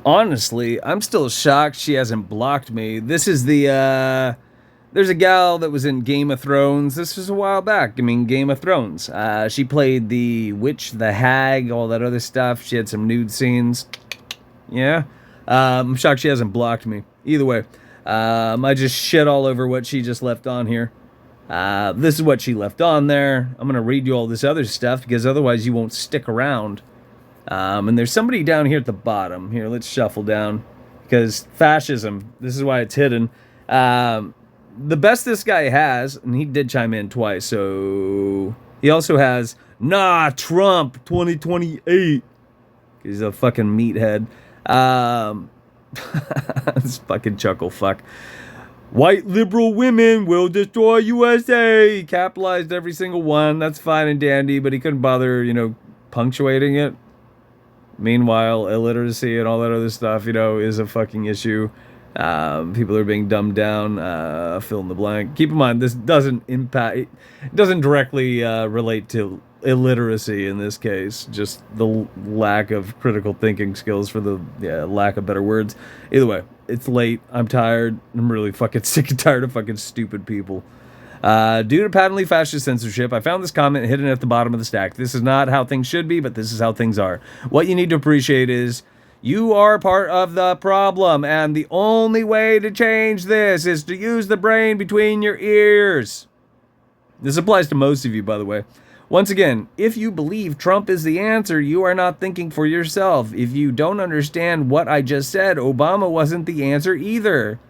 Honestly, I'm still shocked she hasn't blocked me. This is there's a gal that was in Game of Thrones. This was a while back. I mean, Game of Thrones. She played the witch, the hag, all that other stuff. She had some nude scenes. Yeah. I'm shocked she hasn't blocked me. Either way, I just shit all over what she just left on here. This is what she left on there. I'm going to read you all this other stuff because otherwise you won't stick around. And there's somebody down here at the bottom. Here, let's shuffle down. Because fascism, this is why it's hidden. The best this guy has, and he did chime in twice, so he also has, nah, Trump 2028. He's a fucking meathead. This fucking chuckle fuck. White liberal women will destroy USA. He capitalized every single one. That's fine and dandy, but he couldn't bother, punctuating it. Meanwhile, illiteracy and all that other stuff, is a fucking issue. People are being dumbed down. Fill in the blank. Keep in mind, this doesn't directly relate to illiteracy in this case. Just the lack of critical thinking skills, for the lack of better words. Either way, it's late. I'm tired. I'm really fucking sick and tired of fucking stupid people. Due to patently fascist censorship, I found this comment hidden at the bottom of the stack. This is not how things should be, but this is how things are. What you need to appreciate is you are part of the problem, and the only way to change this is to use the brain between your ears. This applies to most of you, by the way. Once again, if you believe Trump is the answer, you are not thinking for yourself. If you don't understand what I just said, Obama wasn't the answer either.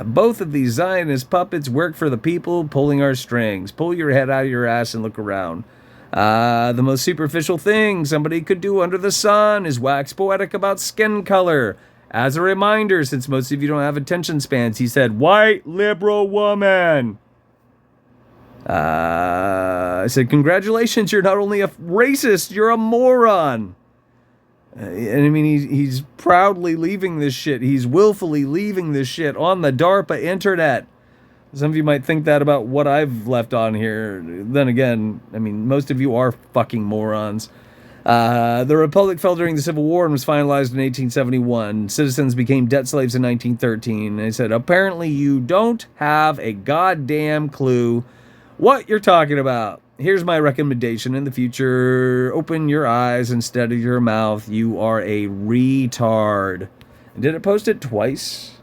Both of these Zionist puppets work for the people pulling our strings. Pull your head out of your ass and look around. The most superficial thing somebody could do under the sun is wax poetic about skin color. As a reminder, since most of you don't have attention spans, he said, white liberal woman. I said, congratulations, you're not only a racist, you're a moron. And I mean, he's proudly leaving this shit. He's willfully leaving this shit on the DARPA internet. Some of you might think that about what I've left on here. Then again, I mean, most of you are fucking morons. The Republic fell during the Civil War and was finalized in 1871. Citizens became debt slaves in 1913. They said, apparently you don't have a goddamn clue what you're talking about. Here's my recommendation in the future. Open your eyes instead of your mouth. You are a retard. Did it post it twice?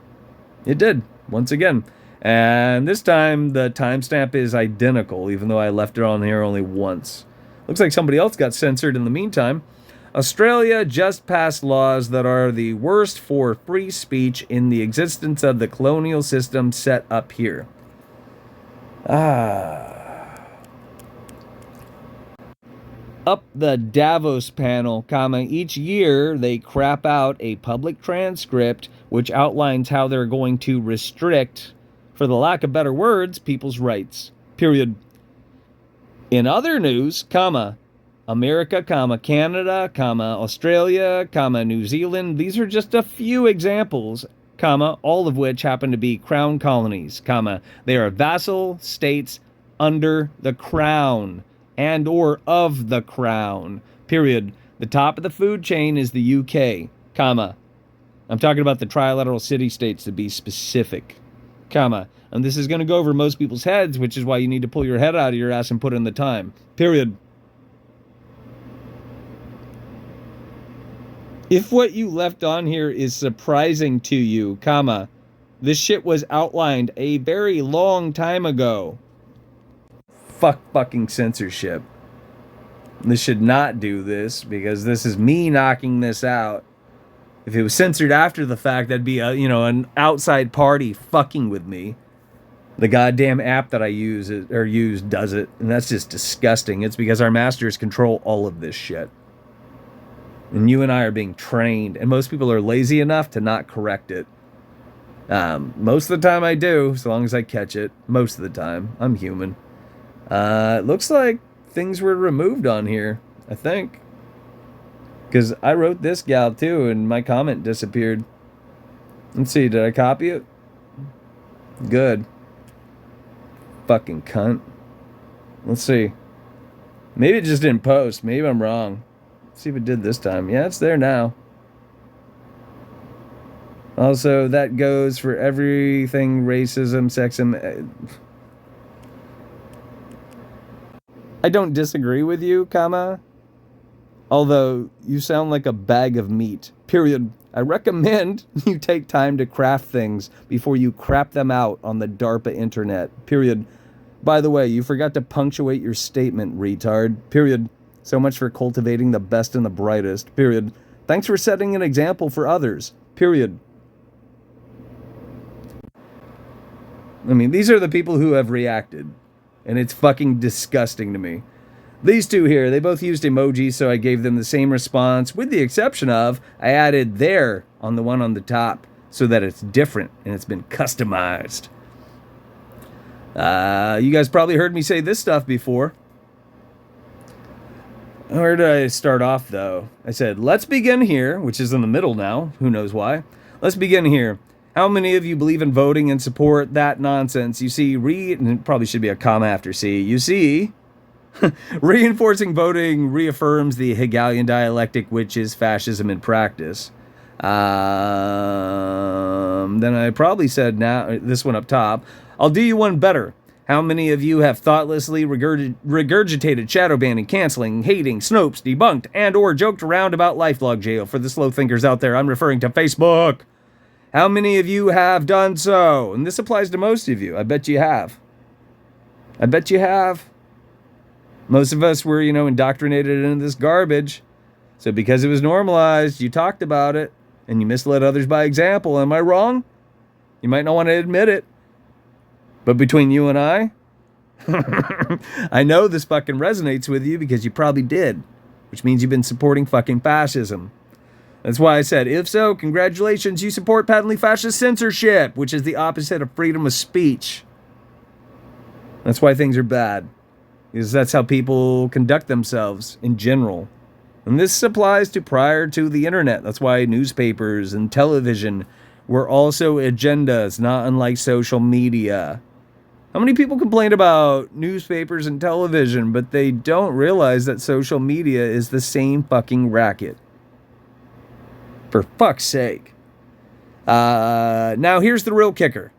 It did, once again. And this time, the timestamp is identical, even though I left it on here only once. Looks like somebody else got censored in the meantime. Australia just passed laws that are the worst for free speech in the existence of the colonial system set up here. Up the Davos panel, each year they crap out a public transcript which outlines how they're going to restrict, for the lack of better words, people's rights. Period. In other news, America, Canada, Australia, New Zealand, these are just a few examples, all of which happen to be crown colonies, they are vassal states under the crown and or of the crown, period. The top of the food chain is the UK, I'm talking about the trilateral city-states to be specific, and this is going to go over most people's heads, which is why you need to pull your head out of your ass and put in the time, period. If what you left on here is surprising to you, this shit was outlined a very long time ago. Fuck fucking censorship. This should not do this, because this is me knocking this out. If it was censored after the fact, that'd be an outside party fucking with me. The goddamn app that I use does it, and that's just disgusting. It's because our masters control all of this shit. And you and I are being trained, and most people are lazy enough to not correct it. Most of the time I do, as long as I catch it. Most of the time. I'm human. It looks like things were removed on here, I think. Because I wrote this gal too, and my comment disappeared. Let's see, did I copy it? Good. Fucking cunt. Let's see. Maybe it just didn't post. Maybe I'm wrong. Let's see if it did this time. Yeah, it's there now. Also, that goes for everything racism, sexism. I don't disagree with you, comma. Although you sound like a bag of meat. Period. I recommend you take time to craft things before you crap them out on the DARPA internet. Period. By the way, you forgot to punctuate your statement, retard. Period. So much for cultivating the best and the brightest. Period. Thanks for setting an example for others. Period. I mean, these are the people who have reacted. And it's fucking disgusting to me. These two here, they both used emojis, so I gave them the same response, with the exception of I added their on the one on the top so that it's different and it's been customized. You guys probably heard me say this stuff before. Where did I start off, though? I said, let's begin here, which is in the middle now. Who knows why? Let's begin here. How many of you believe in voting and support that nonsense? You see, and it probably should be a comma after C. You see, reinforcing voting reaffirms the Hegelian dialectic, which is fascism in practice. Then I probably said, now, this one up top, I'll do you one better. How many of you have thoughtlessly regurgitated shadow banning, canceling, hating, Snopes, debunked, and or joked around about lifelog jail? For the slow thinkers out there, I'm referring to Facebook. How many of you have done so? And this applies to most of you. I bet you have. I bet you have. Most of us were, indoctrinated into this garbage. So because it was normalized, you talked about it, and you misled others by example. Am I wrong? You might not want to admit it. But between you and I, I know this fucking resonates with you because you probably did, which means you've been supporting fucking fascism. That's why I said, if so, congratulations, you support patently fascist censorship, which is the opposite of freedom of speech. That's why things are bad, because that's how people conduct themselves in general. And this applies to prior to the internet. That's why newspapers and television were also agendas, not unlike social media. How many people complain about newspapers and television, but they don't realize that social media is the same fucking racket? For fuck's sake. Now here's the real kicker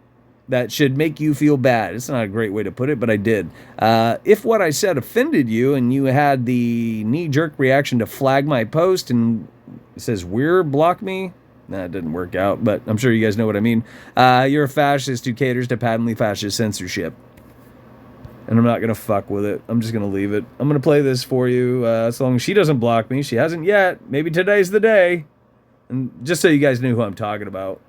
that should make you feel bad. It's not a great way to put it, but I did. If what I said offended you and you had the knee-jerk reaction to flag my post and it says block me, it didn't work out, but I'm sure you guys know what I mean. You're a fascist who caters to patently fascist censorship. And I'm not going to fuck with it. I'm just going to leave it. I'm going to play this for you as long as she doesn't block me. She hasn't yet. Maybe today's the day. And just so you guys knew who I'm talking about.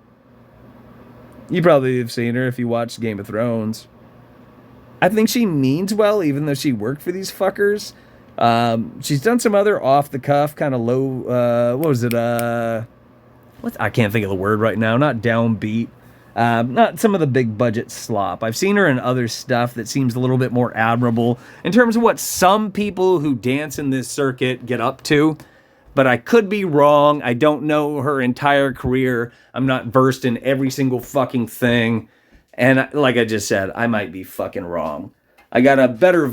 You probably have seen her if you watched Game of Thrones. I think she means well, even though she worked for these fuckers. She's done some other off-the-cuff, kind of low, what was it, I can't think of the word right now, not downbeat. Not some of the big budget slop. I've seen her in other stuff that seems a little bit more admirable in terms of what some people who dance in this circuit get up to. But I could be wrong. I don't know her entire career. I'm not versed in every single fucking thing. And like I just said, I might be fucking wrong. I got a better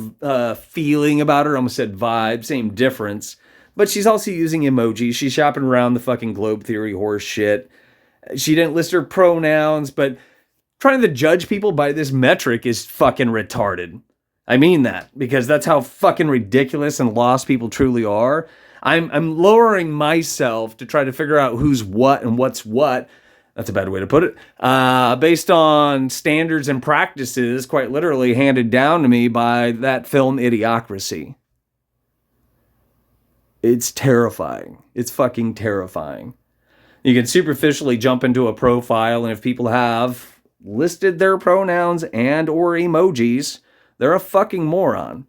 feeling about her. I almost said vibe, same difference. But she's also using emojis. She's shopping around the fucking globe theory horse shit. She didn't list her pronouns, but trying to judge people by this metric is fucking retarded. I mean that, because that's how fucking ridiculous and lost people truly are. I'm lowering myself to try to figure out who's what and what's what. That's a bad way to put it. Based on standards and practices, quite literally handed down to me by that film Idiocracy. It's terrifying. It's fucking terrifying. You can superficially jump into a profile, and if people have listed their pronouns and or emojis, they're a fucking moron.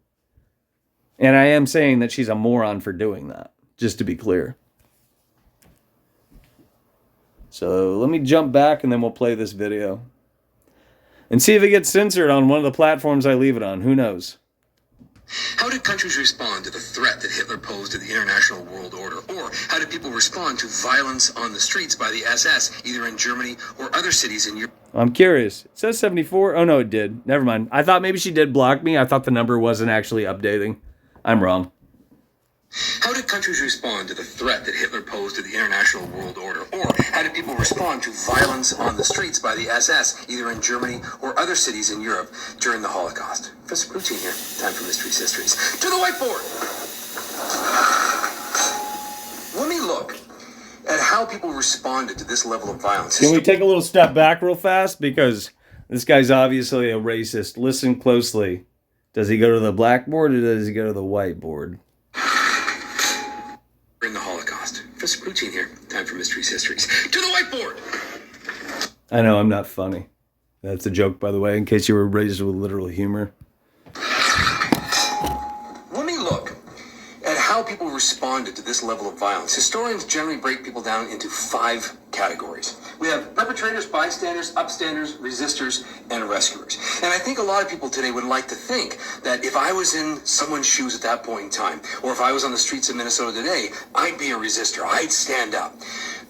And I am saying that she's a moron for doing that, just to be clear. So let me jump back and then we'll play this video. And see if it gets censored on one of the platforms I leave it on. Who knows? How did countries respond to the threat that Hitler posed to the international world order? Or how did people respond to violence on the streets by the SS, either in Germany or other cities in Europe? I'm curious. It says 74. Oh, no, it did. Never mind. I thought maybe she did block me. I thought the number wasn't actually updating. I'm wrong. How did countries respond to the threat that Hitler posed to the international world order? Or how did people respond to violence on the streets by the SS, either in Germany or other cities in Europe during the Holocaust? Professor Poutine here. Time for Mysteries Histories. To the whiteboard! When we look at how people responded to this level of violence... Can we take a little step back real fast? Because this guy's obviously a racist. Listen closely. Does he go to the blackboard or does he go to the whiteboard? In the Holocaust. Professor Poutine here. Time for Mysteries Histories. To the whiteboard! I know, I'm not funny. That's a joke, by the way, in case you were raised with literal humor. When we look at how people responded to this level of violence, historians generally break people down into 5 categories. We have perpetrators, bystanders, upstanders, resistors, and rescuers. And I think a lot of people today would like to think that if I was in someone's shoes at that point in time, or if I was on the streets of Minnesota today, I'd be a resistor. I'd stand up.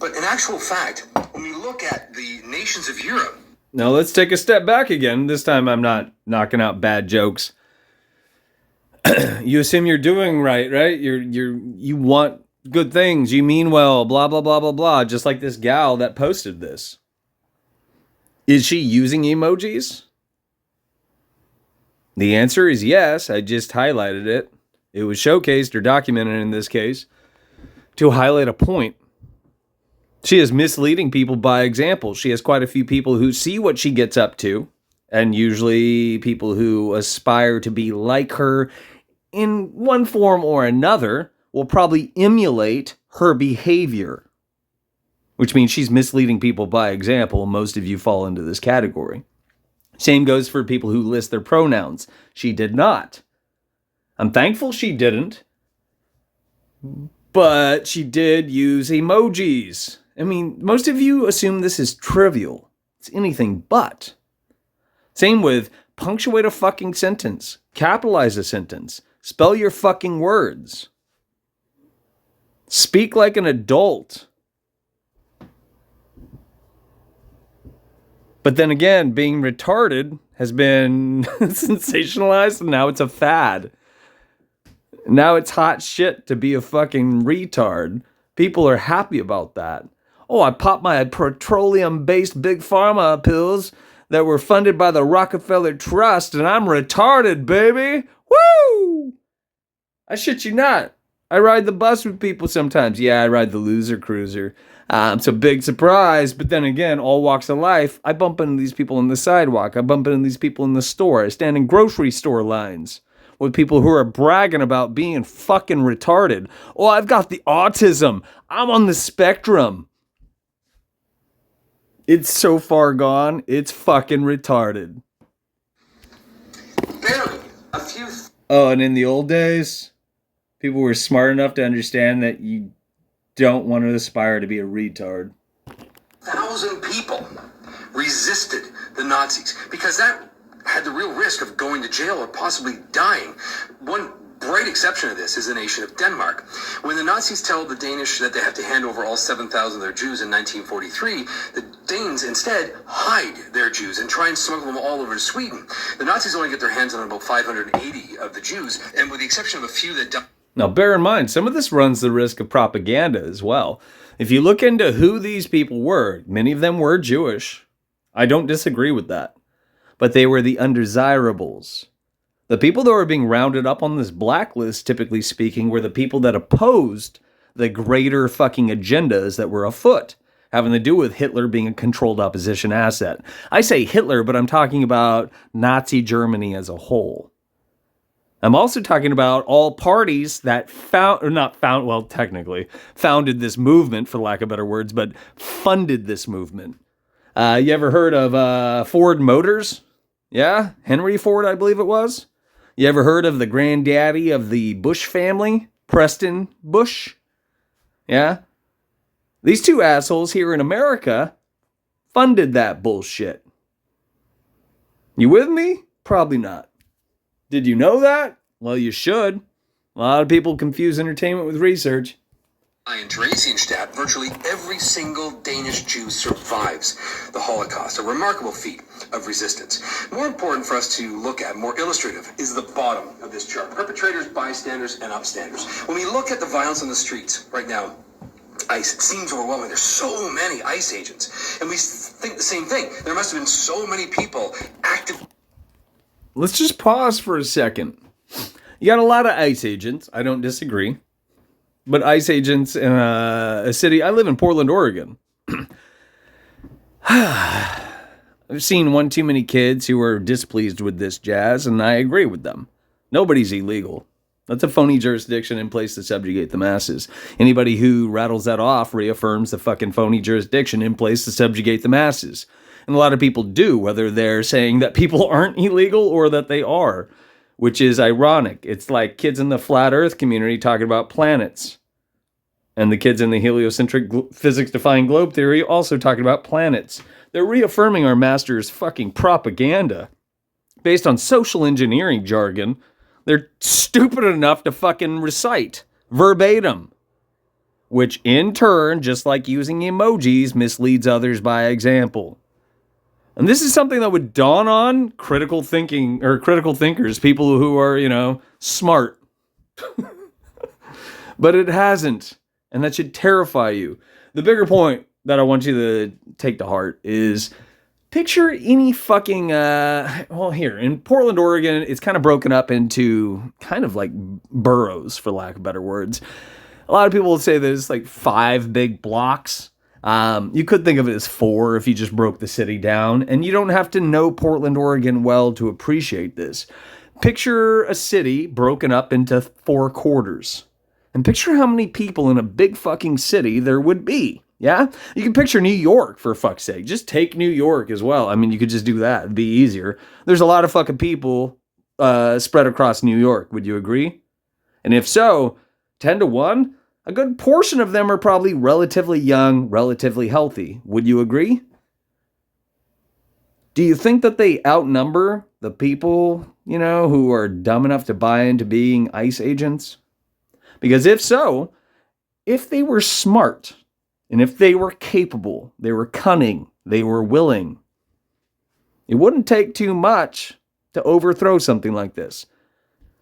But in actual fact, when we look at the nations of Europe... Now let's take a step back again. This time I'm not knocking out bad jokes. You assume you're doing right? You want good things. You mean well, blah, blah, blah, blah, blah. Just like this gal that posted this. Is she using emojis? The answer is yes. I just highlighted it. It was showcased or documented in this case to highlight a point. She is misleading people by example. She has quite a few people who see what she gets up to, and usually people who aspire to be like her in one form or another will probably emulate her behavior, which means she's misleading people by example. Most of you fall into this category. Same goes for people who list their pronouns. She did not. I'm thankful she didn't, but she did use emojis. I mean, most of you assume this is trivial. It's anything but. Same with punctuate a fucking sentence, capitalize a sentence, spell your fucking words. Speak like an adult. But then again, being retarded has been sensationalized, and now it's a fad. Now it's hot shit to be a fucking retard. People are happy about that. Oh, I popped my petroleum-based big pharma pills that were funded by the Rockefeller Trust, and I'm retarded, baby. Woo! I shit you not. I ride the bus with people sometimes. Yeah, I ride the loser cruiser. It's a big surprise, but then again, all walks of life, I bump into these people on the sidewalk. I bump into these people in the store. I stand in grocery store lines with people who are bragging about being fucking retarded. Oh, I've got the autism. I'm on the spectrum. It's so far gone, it's fucking retarded. Barely a few... Oh, and in the old days, people were smart enough to understand that you don't want to aspire to be a retard. 1,000 people resisted the Nazis because that had the real risk of going to jail or possibly dying. One bright exception to this is the nation of Denmark. When the Nazis tell the Danish that they have to hand over all 7,000 of their Jews in 1943, the Danes instead hide their Jews and try and smuggle them all over to Sweden. The Nazis only get their hands on about 580 of the Jews, and with the exception of a few that died... Now, bear in mind, some of this runs the risk of propaganda as well. If you look into who these people were, many of them were Jewish. I don't disagree with that. But they were the undesirables. The people that were being rounded up on this blacklist, typically speaking, were the people that opposed the greater fucking agendas that were afoot, having to do with Hitler being a controlled opposition asset. I say Hitler, but I'm talking about Nazi Germany as a whole. I'm also talking about all parties that founded this movement, for lack of better words, but funded this movement. You ever heard of Ford Motors? Yeah? Henry Ford, I believe it was. You ever heard of the granddaddy of the Bush family? Preston Bush? Yeah? These two assholes here in America funded that bullshit. You with me? Probably not. Did you know that? Well, you should. A lot of people confuse entertainment with research. In Theresienstadt, virtually every single Danish Jew survives the Holocaust, a remarkable feat of resistance. More important for us to look at, more illustrative, is the bottom of this chart. Perpetrators, bystanders, and upstanders. When we look at the violence on the streets right now, ICE, it seems overwhelming. There's so many ICE agents. And we think the same thing. There must have been so many people active. Let's just pause for a second. You got a lot of ICE agents. I don't disagree. But ICE agents in a city, I live in Portland, Oregon. I've seen one too many kids who are displeased with this jazz, and I agree with them. Nobody's illegal. That's a phony jurisdiction in place to subjugate the masses. Anybody who rattles that off reaffirms the fucking phony jurisdiction in place to subjugate the masses. And a lot of people do, whether they're saying that people aren't illegal or that they are. Which is ironic. It's like kids in the flat earth community talking about planets. And the kids in the heliocentric physics-defying globe theory also talking about planets. They're reaffirming our master's fucking propaganda. Based on social engineering jargon, they're stupid enough to fucking recite verbatim. Which in turn, just like using emojis, misleads others by example. And this is something that would dawn on critical thinkers, people who are, smart. But it hasn't. And that should terrify you. The bigger point that I want you to take to heart is picture any fucking, here, in Portland, Oregon, it's kind of broken up into kind of like boroughs, for lack of better words. A lot of people will say that it's like 5 big blocks. You could think of it as 4 if you just broke the city down, and you don't have to know Portland, Oregon well to appreciate this. Picture a city broken up into 4 quarters, and picture how many people in a big fucking city there would be, yeah? You can picture New York, for fuck's sake. Just take New York as well. I mean, you could just do that. It'd be easier. There's a lot of fucking people spread across New York. Would you agree? And if so, 10 to 1? A good portion of them are probably relatively young, relatively healthy. Would you agree? Do you think that they outnumber the people, who are dumb enough to buy into being ICE agents? Because if so, if they were smart, and if they were capable, they were cunning, they were willing, it wouldn't take too much to overthrow something like this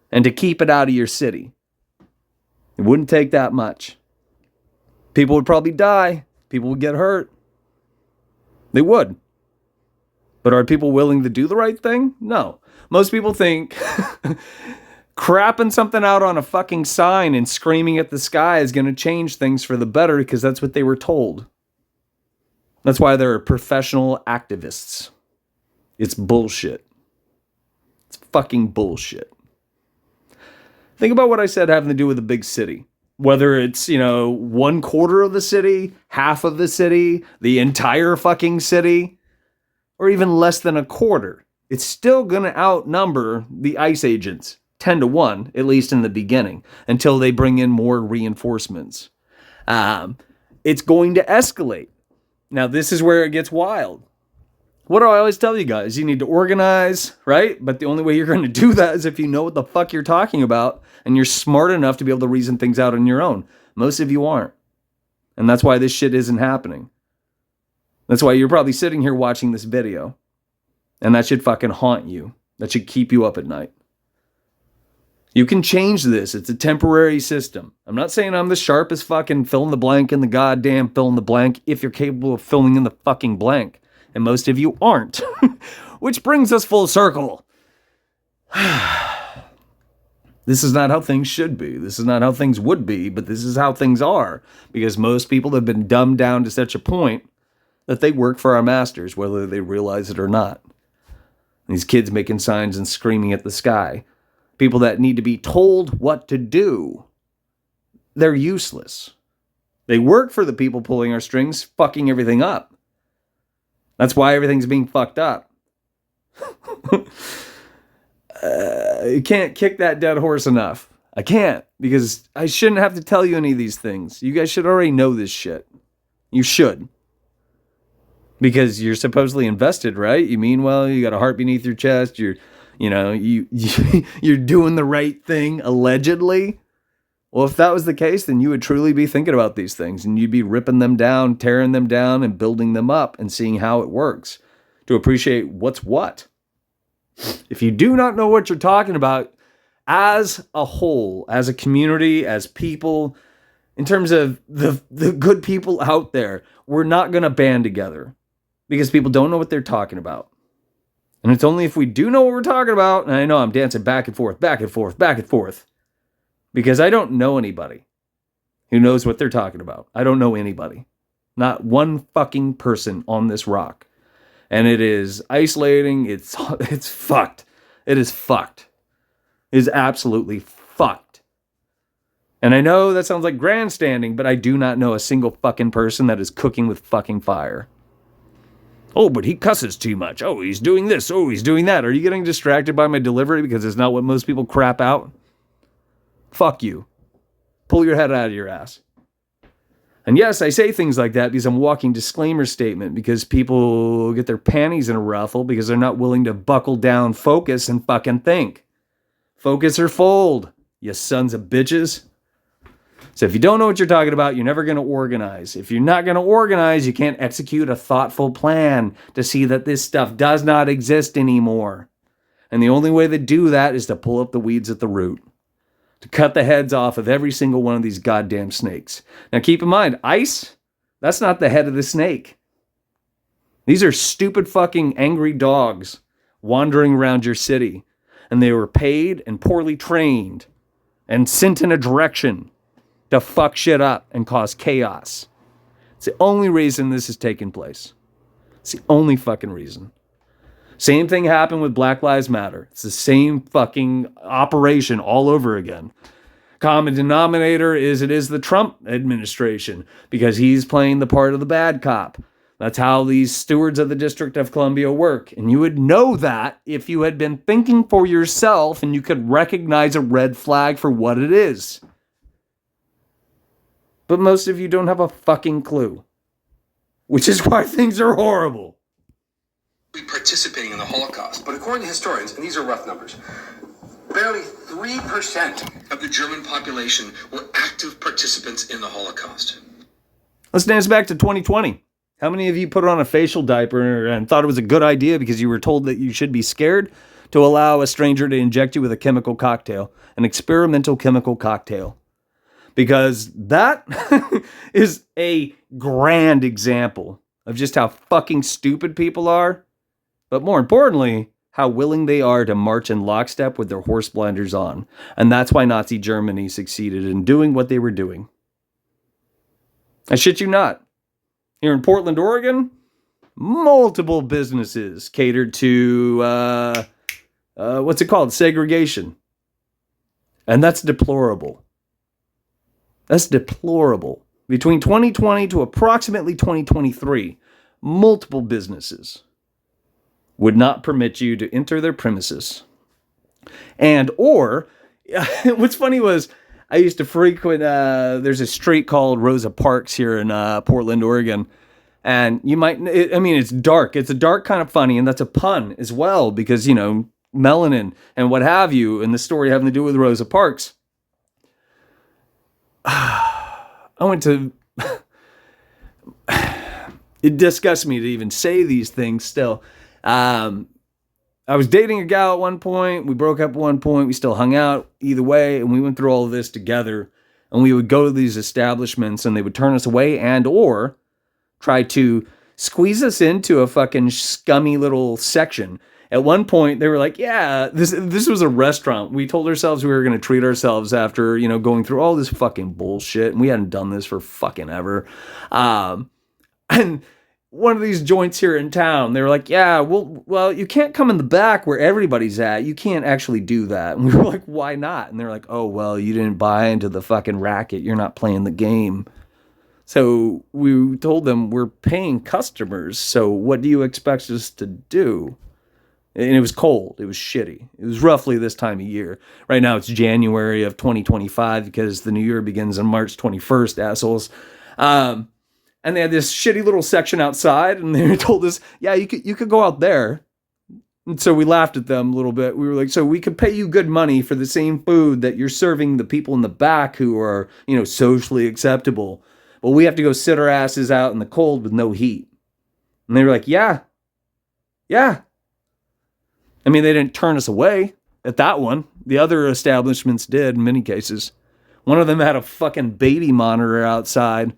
and to keep it out of your city. It wouldn't take that much. People would probably die. People would get hurt. They would. But are people willing to do the right thing? No. Most people think crapping something out on a fucking sign and screaming at the sky is going to change things for the better because that's what they were told. That's why they're professional activists. It's bullshit. It's fucking bullshit. Think about what I said having to do with a big city. Whether it's, 1/4 of the city, half of the city, the entire fucking city, or even less than a quarter. It's still going to outnumber the ICE agents 10 to 1, at least in the beginning, until they bring in more reinforcements. It's going to escalate. Now, this is where it gets wild. What do I always tell you guys? You need to organize, right? But the only way you're going to do that is if you know what the fuck you're talking about and you're smart enough to be able to reason things out on your own. Most of you aren't. And that's why this shit isn't happening. That's why you're probably sitting here watching this video. And that should fucking haunt you. That should keep you up at night. You can change this. It's a temporary system. I'm not saying I'm the sharpest fucking fill in the blank in the goddamn fill in the blank if you're capable of filling in the fucking blank. And most of you aren't. Which brings us full circle. This is not how things should be. This is not how things would be, but this is how things are. Because most people have been dumbed down to such a point that they work for our masters, whether they realize it or not. These kids making signs and screaming at the sky. People that need to be told what to do. They're useless. They work for the people pulling our strings, fucking everything up. That's why everything's being fucked up. You can't kick that dead horse enough. I can't, because I shouldn't have to tell you any of these things. You guys should already know this shit. You should. Because you're supposedly invested, right? You mean well, you got a heart beneath your chest, you're doing the right thing, allegedly. Well, if that was the case, then you would truly be thinking about these things and you'd be ripping them down, tearing them down, and building them up and seeing how it works to appreciate what's what. If you do not know what you're talking about as a whole, as a community, as people, in terms of the good people out there, we're not going to band together because people don't know what they're talking about. And it's only if we do know what we're talking about, and I know I'm dancing back and forth, back and forth, back and forth, because I don't know anybody who knows what they're talking about. I don't know anybody. Not one fucking person on this rock. And it is isolating. It's fucked. It is fucked. It is absolutely fucked. And I know that sounds like grandstanding, but I do not know a single fucking person that is cooking with fucking fire. Oh, but he cusses too much. Oh, he's doing this. Oh, he's doing that. Are you getting distracted by my delivery because it's not what most people crap out? Fuck you. Pull your head out of your ass. And yes, I say things like that because I'm a walking disclaimer statement, because people get their panties in a ruffle because they're not willing to buckle down, focus, and fucking think. Focus or fold, you sons of bitches. So if you don't know what you're talking about, you're never going to organize. If you're not going to organize, you can't execute a thoughtful plan to see that this stuff does not exist anymore. And the only way to do that is to pull up the weeds at the root. To cut the heads off of every single one of these goddamn snakes. Now keep in mind, ice, that's not the head of the snake. These are stupid fucking angry dogs wandering around your city. And they were paid and poorly trained and sent in a direction to fuck shit up and cause chaos. It's the only reason this is taking place. It's the only fucking reason. Same thing happened with Black Lives Matter. It's the same fucking operation all over again. Common denominator is it is the Trump administration because he's playing the part of the bad cop. That's how these stewards of the District of Columbia work. And you would know that if you had been thinking for yourself and you could recognize a red flag for what it is. But most of you don't have a fucking clue. Which is why things are horrible. Participating in the Holocaust. But according to historians, and these are rough numbers, barely 3% of the German population were active participants in the Holocaust. Let's dance back to 2020. How many of you put on a facial diaper and thought it was a good idea because you were told that you should be scared to allow a stranger to inject you with a chemical cocktail, an experimental chemical cocktail? Because that is a grand example of just how fucking stupid people are, but more importantly, how willing they are to march in lockstep with their horse blinders on. And that's why Nazi Germany succeeded in doing what they were doing. I shit you not. Here in Portland, Oregon, multiple businesses catered to, what's it called? Segregation. And that's deplorable. That's deplorable. Between 2020 to approximately 2023, multiple businesses would not permit you to enter their premises. And, or, what's funny was, I used to frequent, there's a street called Rosa Parks here in Portland, Oregon. And you might, it's dark. It's a dark kind of funny, and that's a pun as well, because, you know, melanin and what have you, and the story having to do with Rosa Parks. I went to, it disgusts me to even say these things still. I was dating a gal at one point. We broke up at one point. We still hung out either way. And we went through all of this together. And we would go to these establishments and they would turn us away and or try to squeeze us into a fucking scummy little section. At one point, they were like, yeah, this was a restaurant. We told ourselves we were going to treat ourselves after, you know, going through all this fucking bullshit. And we hadn't done this for fucking ever. And one of these joints here in town, they were like, yeah, well, you can't come in the back where everybody's at. You can't actually do that. And we were like, why not? And they're like, oh, well, you didn't buy into the fucking racket. You're not playing the game. So we told them we're paying customers. So what do you expect us to do? And it was cold. It was shitty. It was roughly this time of year. Right now it's January of 2025 because the new year begins on March 21st, assholes. And they had this shitty little section outside and they told us, yeah, you could go out there. And so we laughed at them a little bit. We were like, so we could pay you good money for the same food that you're serving the people in the back who are, socially acceptable. But we have to go sit our asses out in the cold with no heat. And they were like, yeah. I mean, they didn't turn us away at that one. The other establishments did in many cases. One of them had a fucking baby monitor outside.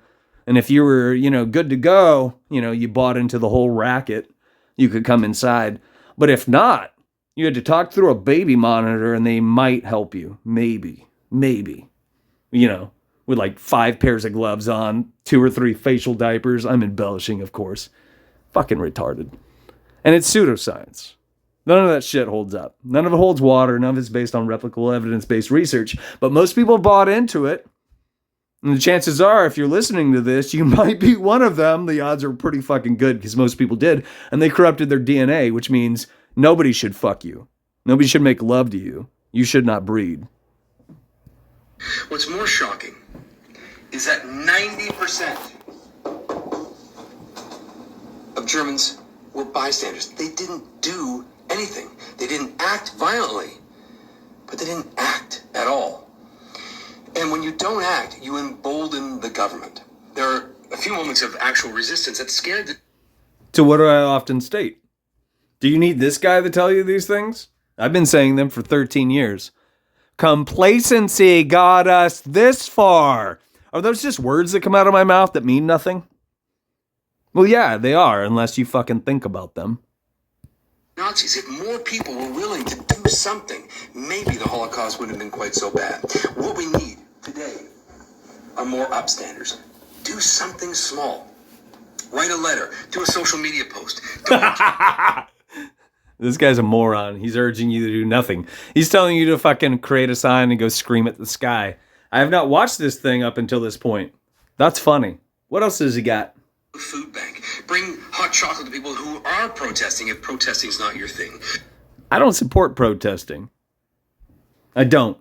And if you were, good to go, you bought into the whole racket, you could come inside. But if not, you had to talk through a baby monitor and they might help you. Maybe. With like 5 pairs of gloves on, 2 or 3 facial diapers. I'm embellishing, of course. Fucking retarded. And it's pseudoscience. None of that shit holds up. None of it holds water. None of it's based on replicable evidence-based research. But most people bought into it. And the chances are, if you're listening to this, you might be one of them. The odds are pretty fucking good because most people did. And they corrupted their DNA, which means nobody should fuck you. Nobody should make love to you. You should not breed. What's more shocking is that 90% of Germans were bystanders. They didn't do anything. They didn't act violently, but they didn't act at all. And when you don't act, you embolden the government. There are a few moments of actual resistance that scared the... So what do I often state? Do you need this guy to tell you these things? I've been saying them for 13 years. Complacency got us this far. Are those just words that come out of my mouth that mean nothing? Well, yeah, they are, unless you fucking think about them. Nazis, if more people were willing to do something, maybe the Holocaust wouldn't have been quite so bad. What we need today are more upstanders. Do something small. Write a letter. Do a social media post. This guy's a moron. He's urging you to do nothing. He's telling you to fucking create a sign and go scream at the sky. I have not watched this thing up until this point. That's funny. What else has he got? Food bank. Bring hot chocolate to people who are protesting if protesting is not your thing. I don't support protesting. I don't.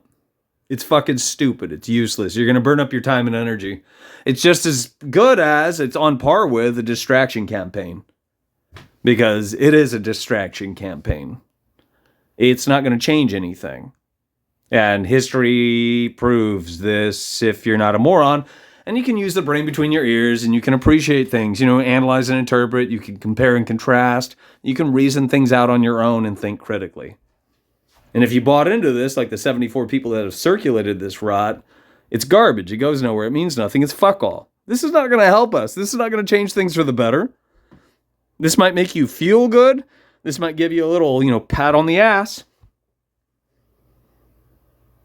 It's fucking stupid. It's useless. You're going to burn up your time and energy. It's just as good as, it's on par with a distraction campaign. Because it is a distraction campaign. It's not going to change anything. And history proves this if you're not a moron. And you can use the brain between your ears and you can appreciate things, analyze and interpret. You can compare and contrast. You can reason things out on your own and think critically. And if you bought into this, like the 74 people that have circulated this rot, it's garbage. It goes nowhere. It means nothing. It's fuck all. This is not going to help us. This is not going to change things for the better. This might make you feel good. This might give you a little, pat on the ass.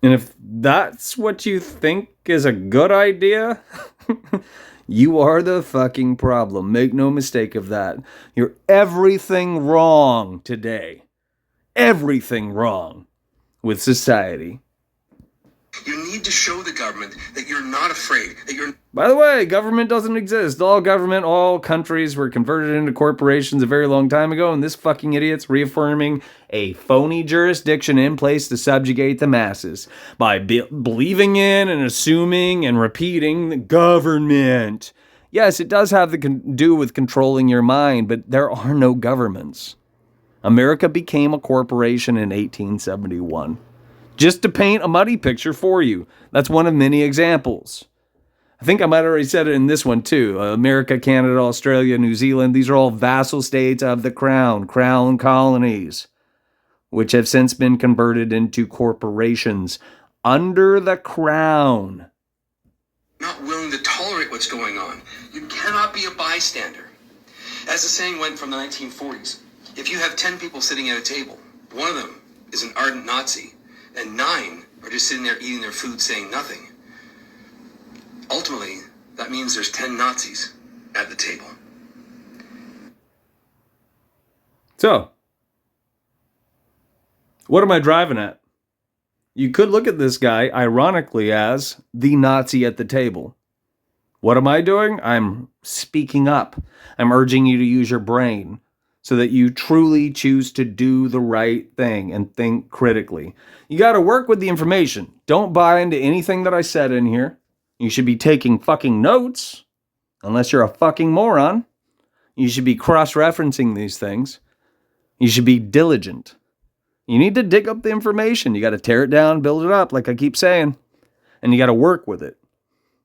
And if that's what you think is a good idea, you are the fucking problem. Make no mistake of that. You're everything wrong today. Everything wrong with society. You need to show the government that you're not afraid, that you're... By the way, government doesn't exist. All countries were converted into corporations a very long time ago, and this fucking idiot's reaffirming a phony jurisdiction in place to subjugate the masses by believing in and assuming and repeating the government. Yes, it does have to do with controlling your mind, but there are no governments. America became a corporation in 1871. Just to paint a muddy picture for you. That's one of many examples. I think I might have already said it in this one too. America, Canada, Australia, New Zealand, these are all vassal states of the crown colonies, which have since been converted into corporations under the crown. Not willing to tolerate what's going on. You cannot be a bystander. As the saying went from the 1940s, if you have 10 people sitting at a table, one of them is an ardent Nazi, and 9 are just sitting there eating their food saying nothing. Ultimately, that means there's 10 Nazis at the table. So, what am I driving at? You could look at this guy, ironically, as the Nazi at the table. What am I doing? I'm speaking up. I'm urging you to use your brain so that you truly choose to do the right thing and think critically. You got to work with the information. Don't buy into anything that I said in here. You should be taking fucking notes, unless you're a fucking moron. You should be cross-referencing these things. You should be diligent. You need to dig up the information. You got to tear it down, build it up, like I keep saying. And you got to work with it.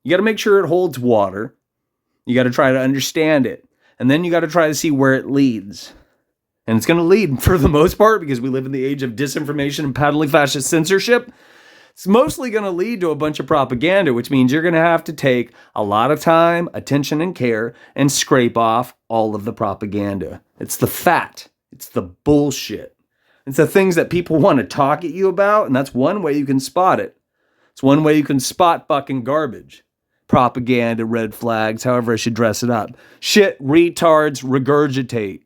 You got to make sure it holds water. You got to try to understand it. And then you got to try to see where it leads. And it's going to lead, for the most part, because we live in the age of disinformation and patently fascist censorship, it's mostly going to lead to a bunch of propaganda, which means you're going to have to take a lot of time, attention, and care and scrape off all of the propaganda. It's the fat. It's the bullshit. It's the things that people want to talk at you about, and that's one way you can spot it. It's one way you can spot fucking garbage. Propaganda, red flags, however I should dress it up. Shit retards regurgitate.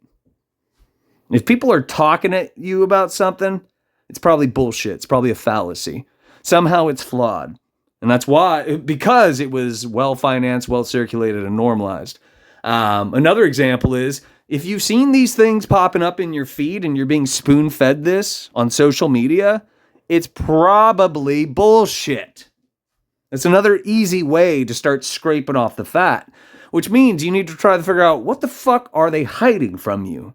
If people are talking at you about something, it's probably bullshit. It's probably a fallacy. Somehow it's flawed. And that's why, because it was well-financed, well-circulated, and normalized. Another example is, if you've seen these things popping up in your feed and you're being spoon-fed this on social media, it's probably bullshit. It's another easy way to start scraping off the fat, which means you need to try to figure out, what the fuck are they hiding from you?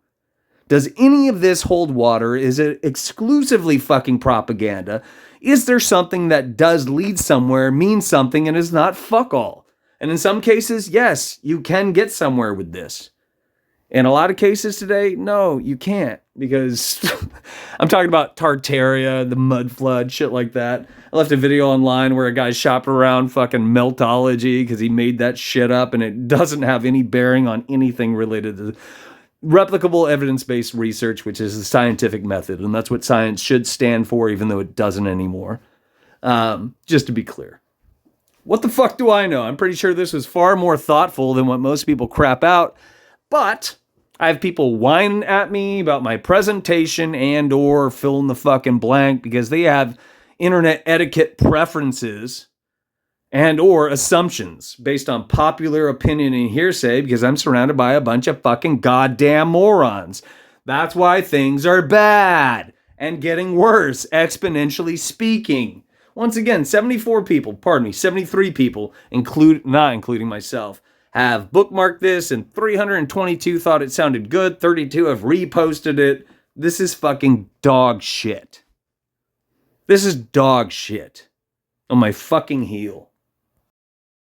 Does any of this hold water? Is it exclusively fucking propaganda? Is there something that does lead somewhere, means something, and is not fuck all? And in some cases, yes, you can get somewhere with this. In a lot of cases today, no, you can't, because I'm talking about Tartaria, the mud flood, shit like that. I left a video online where a guy's shopping around fucking meltology because he made that shit up, and it doesn't have any bearing on anything related to replicable evidence-based research, which is the scientific method, and that's what science should stand for, even though it doesn't anymore. Just to be clear. What the fuck do I know? I'm pretty sure this was far more thoughtful than what most people crap out, but I have people whining at me about my presentation and or fill in the fucking blank because they have internet etiquette preferences and or assumptions based on popular opinion and hearsay, because I'm surrounded by a bunch of fucking goddamn morons. That's why things are bad and getting worse, exponentially speaking. Once again, 73 people, not including myself, have bookmarked this, and 322 thought it sounded good, 32 have reposted it. This is fucking dog shit. This is dog shit on my fucking heel.